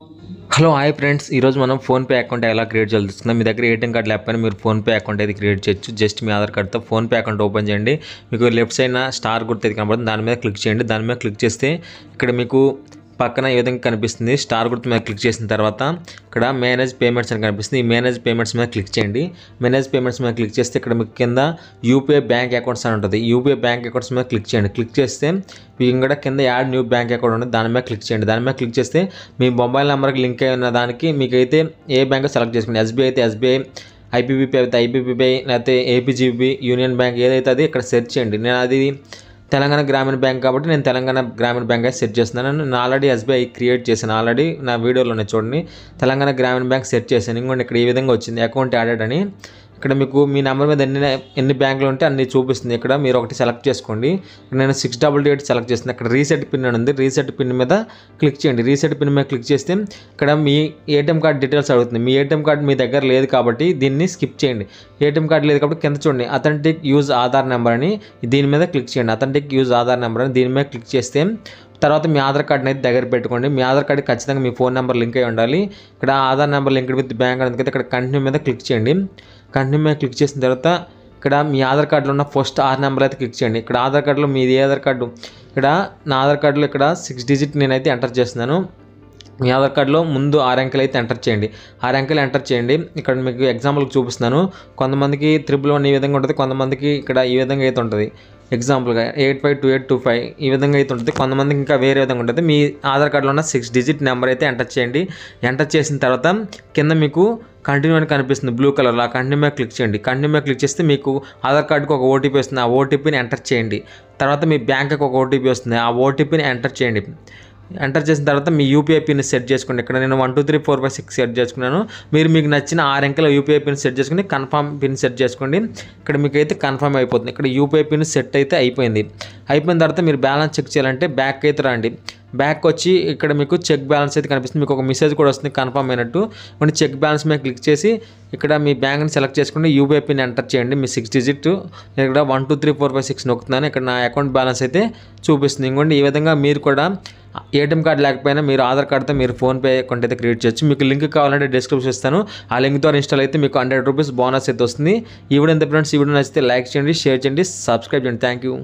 Hello hi friends, ఈరోజు మనం PhonePe account ఎలా క్రియేట్ చేయాలో తెలుసుకుందాం. మీ దగ్గర ఏటీఎం కార్డు లేకపోయినా మీరు ఫోన్పే అకౌంట్ అయితే క్రియేట్ చేయొచ్చు. జస్ట్ మీ ఆధార్ కార్డ్తో ఫోన్పే అకౌంట్ ఓపెన్ చేయండి. మీకు లెఫ్ట్ సైడ్ స్టార్ గుర్తు అయితే కనబడుతుంది, దాని మీద క్లిక్ చేయండి. దాని మీద క్లిక్ చేస్తే ఇక్కడ మీకు పక్కన ఈ విధంగా కనిపిస్తుంది. స్టార్ గుర్తు మీద క్లిక్ చేసిన తర్వాత ఇక్కడ మేనేజ్ పేమెంట్స్ అని కనిపిస్తుంది. ఈ మేనేజ్ పేమెంట్స్ మీద క్లిక్ చేయండి. మేనేజ్ పేమెంట్స్ మీద క్లిక్ చేస్తే ఇక్కడ మీకు కింద యూపీఐ బ్యాంక్ అకౌంట్స్ అని ఉంటుంది. యూపీఐ బ్యాంక్ అకౌంట్స్ మీద క్లిక్ చేయండి. క్లిక్ చేస్తే మీకు ఇక్కడ కింద యాడ్ న్యూ బ్యాంక్ అకౌంట్ ఉంటుంది, దాని మీద క్లిక్ చేయండి. దాని మీద క్లిక్ చేస్తే మీ మొబైల్ నెంబర్కి లింక్ అయి ఉన్న దానికి మీకైతే ఏ బ్యాంక్ సెలెక్ట్ చేసుకోండి. ఎస్బీఐ అయితే ఎస్బీఐ, ఐపీపీబీ అయితే ఐపీపీబీ, లేకపోతే ఏపీజీబీ, యూనియన్ బ్యాంక్ ఏదైతే అది ఇక్కడ సెర్చ్ చేయండి. నేను అది తెలంగాణ గ్రామీణ బ్యాంక్ కాబట్టి నేను తెలంగాణ గ్రామీణ బ్యాంక్ అయితే సెట్ చేస్తున్నాను. నేను ఆల్రెడీ ఎస్బీఐ క్రియేట్ చేశాను, ఆల్రెడీ నా వీడియోలోనే చూడండి. తెలంగాణ గ్రామీణ బ్యాంక్ సెట్ చేశాను. ఇంకోటి ఇక్కడ ఈ విధంగా వచ్చింది అకౌంట్ యాడెడ్ అని. ఇక్కడ మీకు మీ నెంబర్ మీద ఎన్ని బ్యాంకులు ఉంటే అన్ని చూపిస్తుంది. ఇక్కడ మీరు ఒకటి సెలెక్ట్ చేసుకోండి. నేను 688 సెలెక్ట్ చేస్తున్నాను. ఇక్కడ రీసెట్ పిన్ అని ఉంది, రీసెట్ పిన్ మీద క్లిక్ చేయండి. రీసెట్ పిన్ మీద క్లిక్ చేస్తే ఇక్కడ మీ ఏటీఎం కార్డ్ డీటెయిల్స్ అడుగుతుంది. మీ ఏటీఎం కార్డ్ మీ దగ్గర లేదు కాబట్టి దీన్ని స్కిప్ చేయండి. ఏటీఎం కార్డ్ లేదు కాబట్టి కింద చూడండి అథెంటిక్ యూజ్ ఆధార్ నెంబర్ అని, దీని మీద క్లిక్ చేయండి. అథెంటిక్ యూజ్ ఆధార్ నెంబర్ అని దీని మీద క్లిక్ చేస్తే తర్వాత మీ ఆధార్ కార్డ్ని అయితే దగ్గర పెట్టుకోండి. మీ ఆధార్ కార్డ్కి ఖచ్చితంగా మీ ఫోన్ నెంబర్ లింక్ అయి ఉండాలి. ఇక్కడ Aadhaar number linked with bank అందుకైతే ఇక్కడ కంటిన్యూ మీద క్లిక్ చేయండి. కంటిన్యూ మీద క్లిక్ చేసిన తర్వాత ఇక్కడ మీ ఆధార్ కార్డులో ఉన్న ఫస్ట్ 6 నెంబర్ అయితే క్లిక్ చేయండి. ఇక్కడ ఆధార్ కార్డులో మీది ఏ ఆధార్ కార్డు, ఇక్కడ నా ఆధార్ కార్డులో ఇక్కడ 6 డిజిట్ నేనైతే ఎంటర్ చేస్తున్నాను. మీ ఆధార్ కార్డులో ముందు 6 అంకెలు అయితే ఎంటర్ చేయండి. 6 అంకెలు ఎంటర్ చేయండి. ఇక్కడ మీకు ఎగ్జాంపుల్కి చూపిస్తున్నాను. కొంతమందికి 111 ఈ విధంగా ఉంటుంది, కొంతమందికి ఇక్కడ ఈ విధంగా అయితే ఉంటుంది. ఎగ్జాంపుల్గా 852825 ఈ విధంగా అయితే ఉంటుంది. కొంతమందికి ఇంకా వేరే విధంగా ఉంటుంది. మీ ఆధార్ కార్డులో ఉన్న 6 డిజిట్ నెంబర్ అయితే ఎంటర్ చేయండి. ఎంటర్ చేసిన తర్వాత కింద మీకు కంటిన్యూ అని కనిపిస్తుంది బ్లూ కలర్లో, ఆ కంటిన్యూ మీద క్లిక్ చేయండి. కంటిన్యూ మీద క్లిక్ చేస్తే మీకు ఆధార్ కార్డుకి ఒక ఓటీపీ వస్తుంది, ఆ ఓటీపీని ఎంటర్ చేయండి. తర్వాత మీ బ్యాంక్కి ఒక ఓటీపీ వస్తుంది, ఆ ఓటీపీని ఎంటర్ చేయండి. ఎంటర్ చేసిన తర్వాత మీ యూపీఐ పిన్ సెట్ చేసుకోండి. ఇక్కడ నేను 1 2 3 4 5 6 సెట్ చేసుకున్నాను. మీరు మీకు నచ్చిన 6 అంకెల యూపీఐ పిన్ సెట్ చేసుకుని కన్ఫర్మ్ పిన్ సెట్ చేసుకోండి. ఇక్కడ మీకు అయితే కన్ఫర్మ్ అయిపోతుంది. ఇక్కడ యూపీఐ పిన్ సెట్ అయితే అయిపోయింది. అయిపోయిన తర్వాత మీరు బ్యాలెన్స్ చెక్ చేయాలంటే బ్యాక్ అయితే రండి. బ్యాక్ వచ్చి ఇక్కడ మీకు చెక్ బ్యాలెన్స్ అయితే కనిపిస్తుంది. మీకు ఒక మెసేజ్ కూడా వస్తుంది కన్ఫర్మ్ అయినట్టు. కొన్ని చెక్ బ్యాలెన్స్ మీద క్లిక్ చేసి ఇక్కడ మీ బ్యాంక్ని సెలెక్ట్ చేసుకోండి. యూపీఐ పిన్ ఎంటర్ చేయండి, మీ 6 డిజిట్. ఇక్కడ 1 2 3 4 5 6 నొక్కుతున్నాను. ఇక్కడ నా అకౌంట్ బ్యాలెన్స్ అయితే చూపిస్తుంది. ఇంకోండి ఈ విధంగా మీరు కూడా ఏటీఎం కార్డు లేకపోయినా మీరు ఆధార్ కార్డుతో మీరు ఫోన్పే అకౌంట్ అయితే క్రియేట్ చేయొచ్చు. మీకు లింక్ కావాలంటే డిస్క్రిప్షన్ ఇస్తాను, ఆ లింక్ ద్వారా ఇన్స్టాల్ అయితే మీకు 100 రూపీస్ బోనస్ అయితే వస్తుంది. ఈ వీడియో ఎంత ఫ్రెండ్స్, ఈ వీడియో నచ్చితే లైక్ చేయండి, షేర్ చేయండి, సబ్స్క్రైబ్ చేయండి. Thank you.